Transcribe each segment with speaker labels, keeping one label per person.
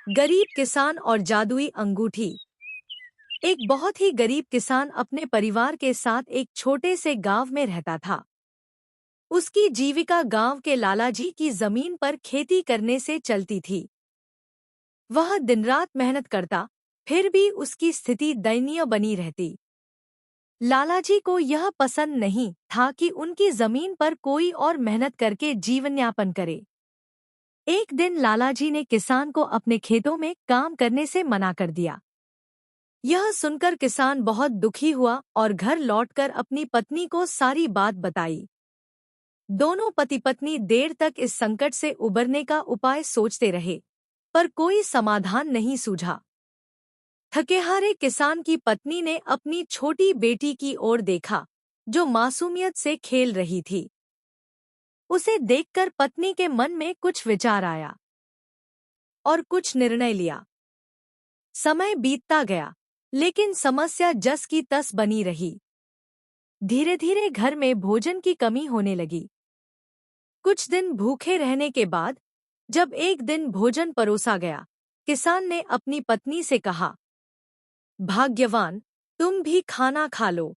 Speaker 1: गरीब किसान और जादुई अंगूठी। एक बहुत ही गरीब किसान अपने परिवार के साथ एक छोटे से गांव में रहता था। उसकी जीविका गांव के लालाजी की जमीन पर खेती करने से चलती थी। वह दिन रात मेहनत करता, फिर भी उसकी स्थिति दयनीय बनी रहती। लालाजी को यह पसंद नहीं था कि उनकी जमीन पर कोई और मेहनत करके जीवनयापन करे। एक दिन लालाजी ने किसान को अपने खेतों में काम करने से मना कर दिया। यह सुनकर किसान बहुत दुखी हुआ और घर लौटकर अपनी पत्नी को सारी बात बताई। दोनों पति पत्नी देर तक इस संकट से उबरने का उपाय सोचते रहे, पर कोई समाधान नहीं सूझा। थकेहारे किसान की पत्नी ने अपनी छोटी बेटी की ओर देखा, जो मासूमियत से खेल रही थी। उसे देखकर पत्नी के मन में कुछ विचार आया और कुछ निर्णय लिया। समय बीतता गया, लेकिन समस्या जस की तस बनी रही। धीरे धीरे घर में भोजन की कमी होने लगी। कुछ दिन भूखे रहने के बाद जब एक दिन भोजन परोसा गया, किसान ने अपनी पत्नी से कहा, भाग्यवान, तुम भी खाना खा लो।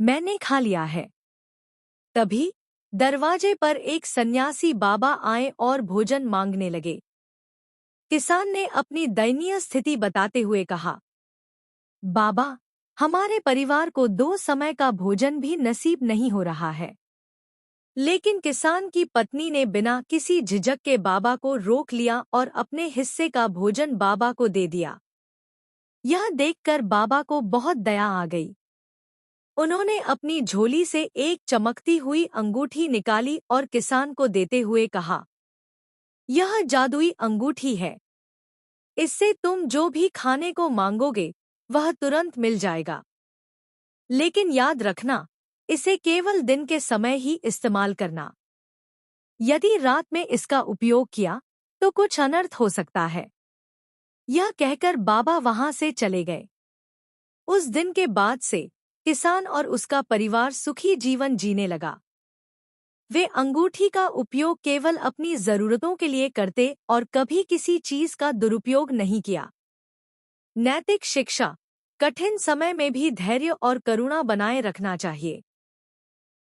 Speaker 1: मैंने खा लिया है। तभी दरवाजे पर एक सन्यासी बाबा आए और भोजन मांगने लगे। किसान ने अपनी दयनीय स्थिति बताते हुए कहा, बाबा, हमारे परिवार को 2 समय का भोजन भी नसीब नहीं हो रहा है। लेकिन किसान की पत्नी ने बिना किसी झिझक के बाबा को रोक लिया और अपने हिस्से का भोजन बाबा को दे दिया। यह देखकर बाबा को बहुत दया आ गई। उन्होंने अपनी झोली से एक चमकती हुई अंगूठी निकाली और किसान को देते हुए कहा, यह जादुई अंगूठी है। इससे तुम जो भी खाने को मांगोगे वह तुरंत मिल जाएगा। लेकिन याद रखना, इसे केवल दिन के समय ही इस्तेमाल करना। यदि रात में इसका उपयोग किया तो कुछ अनर्थ हो सकता है। यह कहकर बाबा वहां से चले गए। उस दिन के बाद से किसान और उसका परिवार सुखी जीवन जीने लगा। वे अंगूठी का उपयोग केवल अपनी जरूरतों के लिए करते और कभी किसी चीज का दुरुपयोग नहीं किया। नैतिक शिक्षा: कठिन समय में भी धैर्य और करुणा बनाए रखना चाहिए।